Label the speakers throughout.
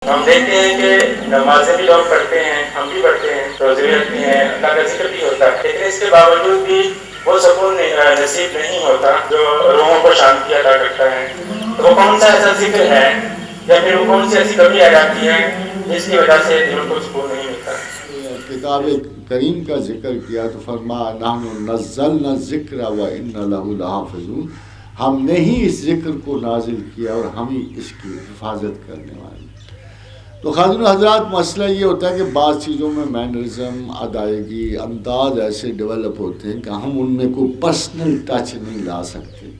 Speaker 1: ہم دیکھتے ہیں کہ نمازیں بھی لوگ پڑھتے ہیں، ہم بھی پڑھتے ہیں، روزے بھی رکھتے ہیں، اللہ کا ذکر بھی ہوتا ہے، لیکن اس کے باوجود بھی وہ سکون نصیب نہیں ہوتا جو روحوں کو شانتی عطا کرتا ہے۔ تو وہ کون سا ایسا ذکر ہے یا پھر وہ کون سی ایسی کمی آ جاتی ہے جس کی وجہ سے دل کو سکون نہیں ملتا؟
Speaker 2: کتاب کریم کا ذکر کیا تو فرمایا نحن نزلنا الذکر وإنا لہ لحافظون، ہم نے ہی اس ذکر کو نازل کیا اور ہم ہی اس کی حفاظت کرنے والے۔ تو خاتون حضرات، مسئلہ یہ ہوتا ہے کہ بعض چیزوں میں مینرزم، ادائیگی، انداز ایسے ڈیولپ ہوتے ہیں کہ ہم ان میں کوئی پرسنل ٹچ نہیں لا سکتے۔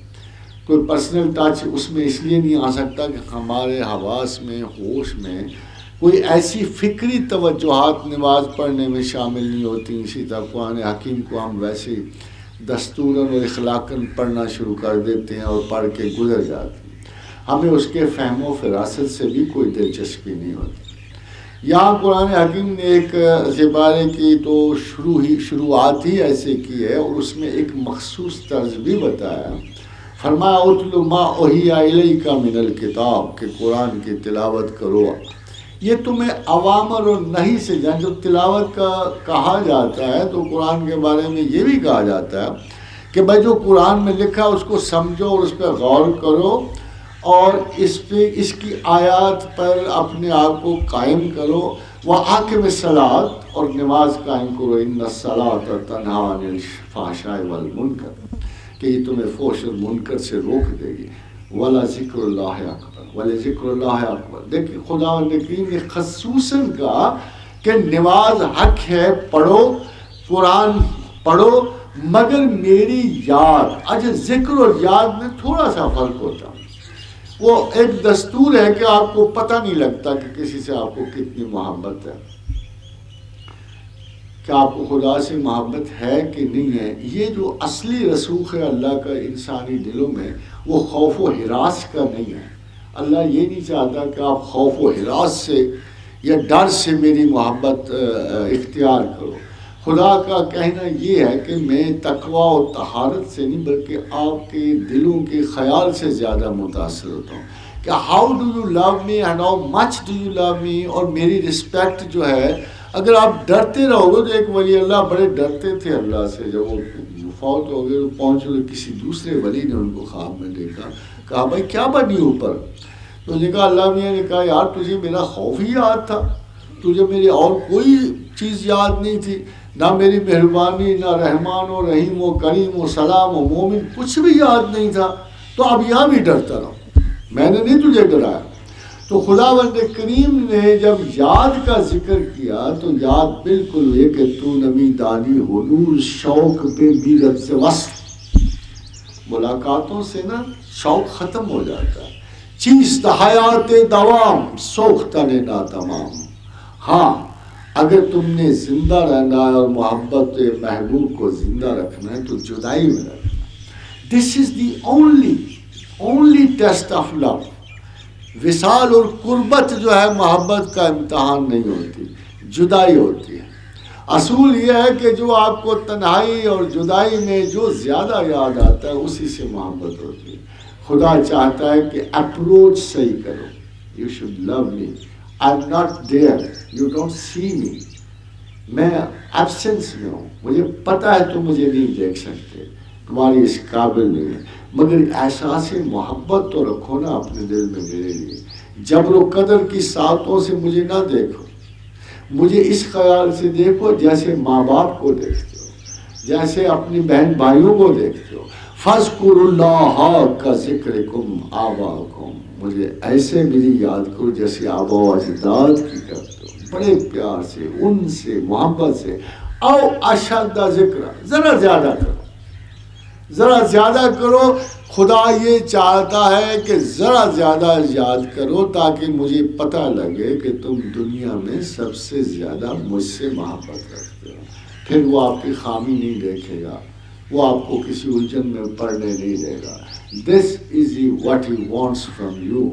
Speaker 2: کوئی پرسنل ٹچ اس میں اس لیے نہیں آ سکتا کہ ہمارے حواس میں، ہوش میں کوئی ایسی فکری توجہات نماز پڑھنے میں شامل نہیں ہوتی۔ اسی طرح قرآن حکیم کو ہم ویسے دستوراً اور اخلاقاً پڑھنا شروع کر دیتے ہیں اور پڑھ کے گزر جاتے ہیں، ہمیں اس کے فہم و فراست سے بھی کوئی دلچسپی نہیں ہوتی۔ یہاں قرآن حکیم نے ایک زبارے کی تو شروعات ہی ایسے کی ہے اور اس میں ایک مخصوص طرز بھی بتایا۔ فرمایا اتل ما اوحی الیک من الکتاب، کہ قرآن کی تلاوت کرو۔ یہ تمہیں اوامر اور نہیں سے جان، جو تلاوت کا کہا جاتا ہے تو قرآن کے بارے میں یہ بھی کہا جاتا ہے کہ بھائی جو قرآن میں لکھا اس کو سمجھو اور اس پہ غور کرو اور اس کی آیات پر اپنے آپ کو قائم کرو۔ وَأَقِمِ الصَّلَاةَ، اور نماز قائم کرو۔ إِنَّ الصَّلَاةَ تَنْهَىٰ عَنِ الْفَحْشَاءِ وَالْمُنکَرِ، کہ یہ تمہیں فحش اور منکر سے روک دے گی۔ وَلَذِکْرُ اللہِ اکبر، وَلَذِکْرُ اللہِ اکبر۔ دیکھیں خداوند کریم نے خصوصاً کہا کہ نماز حق ہے، پڑھو، قرآن پڑھو، مگر میری یاد۔ اچھا، ذکر اور یاد میں تھوڑا سا فرق ہوتا ہے۔ وہ ایک دستور ہے کہ آپ کو پتہ نہیں لگتا کہ کسی سے آپ کو کتنی محبت ہے، کہ آپ کو خدا سے محبت ہے کہ نہیں ہے۔ یہ جو اصلی رسوخ ہے اللہ کا انسانی دلوں میں، وہ خوف و ہراس کا نہیں ہے۔ اللہ یہ نہیں چاہتا کہ آپ خوف و ہراس سے یا ڈر سے میری محبت اختیار کرو۔ خدا کا کہنا یہ ہے کہ میں تقوی و طہارت سے نہیں بلکہ آپ کے دلوں کے خیال سے زیادہ متاثر ہوتا ہوں، کہ how do you love me and how much do you love me, اور میری رسپیکٹ جو ہے۔ اگر آپ ڈرتے رہو گے تو ایک ولی اللہ بڑے ڈرتے تھے اللہ سے، جب وہ فوت ہو گئے تو پہنچ گئے کسی دوسرے ولی نے ان کو خواب میں دیکھا، کہا بھائی کیا بنی اوپر؟ تو نے کہا اللہ میاں نے کہا یار تجھے میرا خوف ہی یاد تھا، تجھے میری اور کوئی چیز یاد نہیں تھی، نہ میری مہربانی، نہ رحمان و رحیم و کریم و سلام و مومن، کچھ بھی یاد نہیں تھا، تو اب یہاں بھی ڈرتا رہو، میں نے نہیں تجھے ڈرایا۔ تو خداوند کریم نے جب یاد کا ذکر کیا تو یاد بالکل یہ کہ تو نمی دانی حنور شوق پہ بیرت سے وصل، ملاقاتوں سے نا شوق ختم ہو جاتا ہے۔ چیست حیات دوام سوختن ناتمام، ہاں اگر تم نے زندہ رہنا ہے اور محبت محبوب کو زندہ رکھنا ہے تو جدائی میں رکھنا۔ This is the only test of love. وصال اور قربت جو ہے محبت کا امتحان نہیں ہوتی، جدائی ہوتی ہے۔ اصول یہ ہے کہ جو آپ کو تنہائی اور جدائی میں جو زیادہ یاد آتا ہے اسی سے محبت ہوتی ہے۔ خدا چاہتا ہے کہ اپروچ صحیح کرو۔ You should love me, I am not there, you don't see me, میں ایبسنس میں ہوں، مجھے پتہ ہے تم مجھے نہیں دیکھ سکتے، تمہاری اس قابل نہیں ہے، مگر احساس محبت تو رکھو نا اپنے دل میں میرے لیے۔ جبر و قدر کی ساعتوں سے مجھے نہ دیکھو، مجھے اس خیال سے دیکھو جیسے ماں باپ کو دیکھتے ہو، جیسے اپنی بہن بھائیوں کو دیکھتے ہو۔ فاذکروا اللہ کا ذکرکم آباءکم، مجھے ایسے میری یاد کرو جیسے آباء و اجداد کی کرتے ہو، بڑے پیار سے، ان سے محبت سے۔ او اشد ذکر، ذرا زیادہ کرو، ذرا زیادہ کرو۔ خدا یہ چاہتا ہے کہ ذرا زیادہ یاد کرو تاکہ مجھے پتہ لگے کہ تم دنیا میں سب سے زیادہ مجھ سے محبت رکھتے ہو۔ پھر وہ آپ کی خامی نہیں دیکھے گا، وہ آپ کو کسی الجھن میں پڑنے نہیں دے گا۔ This is what he wants from you.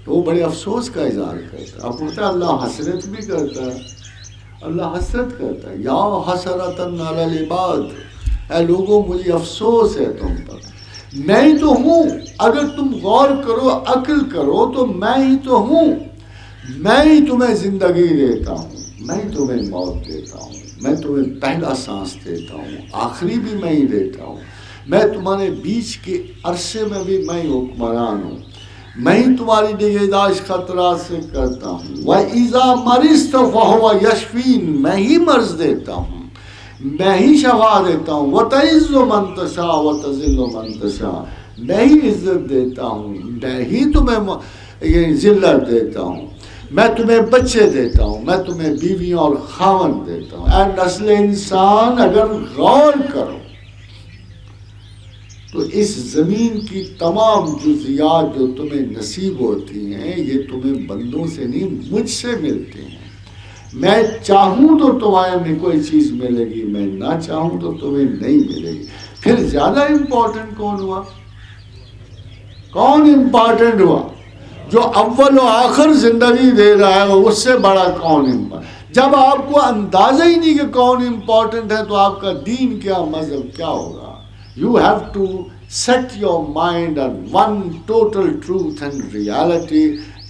Speaker 2: وہ بڑے افسوس کا اظہار کرتا ہے۔ اب پتہ اللہ حسرت بھی کرتا ہے، اللہ حسرت کرتا ہے، یا حسرتن علی العباد، اے لوگوں مجھے افسوس ہے تم پر، میں ہی تو ہوں۔ اگر تم غور کرو، عقل کرو تو میں ہی تو ہوں میں ہی تمہیں زندگی دیتا ہوں، میں ہی تمہیں موت دیتا ہوں، میں تمہیں پہلا سانس دیتا ہوں، آخری بھی میں ہی دیتا ہوں، میں تمہارے بیچ کے عرصے میں بھی میں ہی حکمران ہوں، میں ہی تمہاری نگہداشت خطرات سے کرتا ہوں، وَإِذَا مَرِضْتُ فَهُوَ يَشْفِينِ، میں ہی مرض دیتا ہوں، میں ہی شفا دیتا ہوں، وَتَعِزُّ مَن تَشَاءُ وَتَذِلُّ مَن تَشَاءُ، میں ہی عزت دیتا ہوں، میں ہی تمہیں ذلت دیتا ہوں، میں تمہیں بچے دیتا ہوں، میں تمہیں بیویاں اور خاوند دیتا ہوں۔ اے نسل انسان، اگر غور کرو تو اس زمین کی تمام جزیات جو تمہیں نصیب ہوتی ہیں یہ تمہیں بندوں سے نہیں مجھ سے ملتے ہیں۔ میں چاہوں تو تمہیں کوئی چیز ملے گی، میں نہ چاہوں تو تمہیں نہیں ملے گی۔ پھر زیادہ امپورٹنٹ کون ہوا؟ کون امپورٹنٹ ہوا؟ جو اول و آخر زندگی دے رہا ہے اس سے بڑا کون امپورٹنٹ؟ جب آپ کو اندازہ ہی نہیں کہ کون امپورٹنٹ ہے تو آپ کا دین کیا، مذہب کیا ہوگا؟ You have to set your mind on one total truth and reality,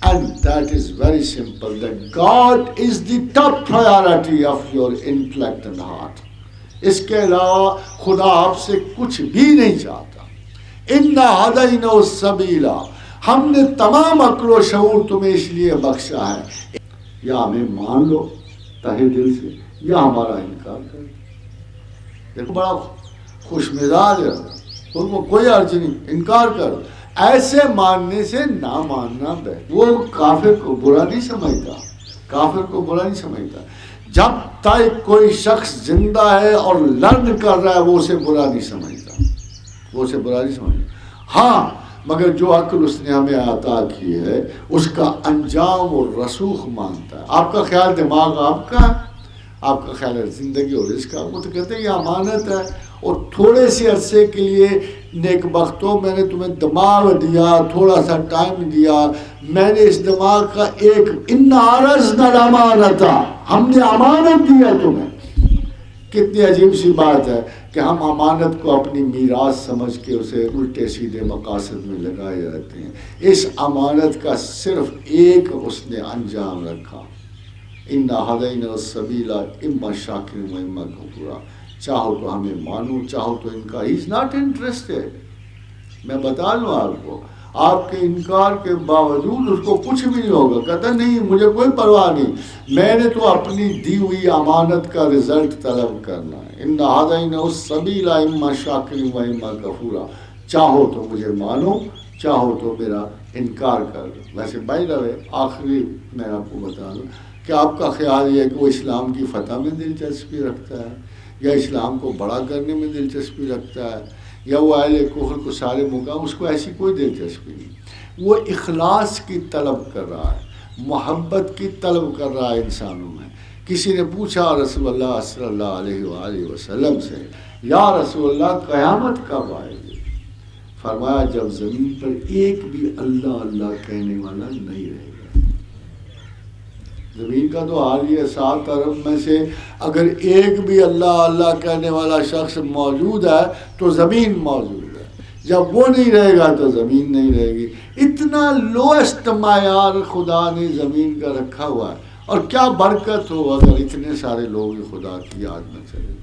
Speaker 2: and that is very simple, that God is the top priority of your intellect and heart. اس کے علاوہ خدا آپ سے کچھ بھی نہیں چاہتا۔ اِنَّا هَدَيْنَا السَّبِيلَ، ہم نے تمام عقل و شعور تمہیں اس لیے بخشا ہے، یا ہمیں مان لو تہہ دل سے یا ہمارا انکار کر دو۔ دیکھو بڑا خوش مزاج ہے، ان کو کوئی عرض نہیں، انکار کر۔ ایسے ماننے سے نہ ماننا بہتر۔ وہ کافر کو برا نہیں سمجھتا، کافر کو برا نہیں سمجھتا۔ جب تک کوئی شخص زندہ ہے اور لرن کر رہا ہے وہ اسے برا نہیں سمجھتا، وہ اسے برا نہیں سمجھتا۔ ہاں مگر جو عقل اس نے ہمیں عطا کی ہے اس کا انجام اور رسوخ مانتا ہے۔ آپ کا خیال دماغ آپ کا ہے، آپ کا خیال ہے زندگی اور اس کا، وہ تو کہتے ہیں یہ امانت ہے، اور تھوڑے سے عرصے کے لیے نیک بختوں میں نے تمہیں دماغ دیا، تھوڑا سا ٹائم دیا، میں نے اس دماغ کا ایک اِنَّا عَرَضْنَا الْأَمَانَةَ، ہم نے امانت دیا تمہیں۔ کتنی عجیب سی بات ہے کہ ہم امانت کو اپنی میراث سمجھ کے اسے الٹے سیدھے مقاصد میں لگائے رہتے ہیں۔ اس امانت کا صرف ایک اس نے انجام رکھا، اِنَّا هَدَيْنَا السَّبِيلَ إِمَّا شَاكِرًا وَإِمَّا كَفُورًا، چاہو تو ہمیں مانو، چاہو تو انکار۔ ہی از ناٹ انٹرسٹڈ۔ میں بتا لوں آپ کو، آپ کے انکار کے باوجود اس کو کچھ بھی نہیں ہوگا، کہتا نہیں مجھے کوئی پرواہ نہیں، میں نے تو اپنی دی ہوئی امانت کا رزلٹ طلب کرنا ہے۔ اِنَّا هَدَيْنَا السَّبِيلَ إِمَّا شَاكِرًا وَإِمَّا كَفُورًا، چاہو تو مجھے مانو، چاہو تو میرا انکار کر دو۔ ویسے بائی دا وے آخری میں آپ کو بتا دوں کہ آپ کا خیال یہ ہے کہ وہ اسلام کی فتح میں دلچسپی رکھتا ہے، یا اسلام کو بڑا کرنے میں دلچسپی رکھتا ہے، یا وہ اہل کفر کو سارے مقام، اس کو ایسی کوئی دلچسپی نہیں۔ وہ اخلاص کی طلب کر رہا ہے، محبت کی طلب کر رہا ہے انسانوں میں۔ کسی نے پوچھا رسول اللہ صلی اللہ علیہ وآلہ وسلم سے، یا رسول اللہ قیامت کب آئے گی؟ فرمایا جب زمین پر ایک بھی اللہ اللہ کہنے والا نہیں رہے گا۔ زمین کا تو حال یہ 7 ارب میں سے اگر ایک بھی اللہ اللہ کہنے والا شخص موجود ہے تو زمین موجود ہے، جب وہ نہیں رہے گا تو زمین نہیں رہے گی۔ اتنا لوسٹ معیار خدا نے زمین کا رکھا ہوا ہے، اور کیا برکت ہو اگر اتنے سارے لوگ خدا کی یاد میں چلے۔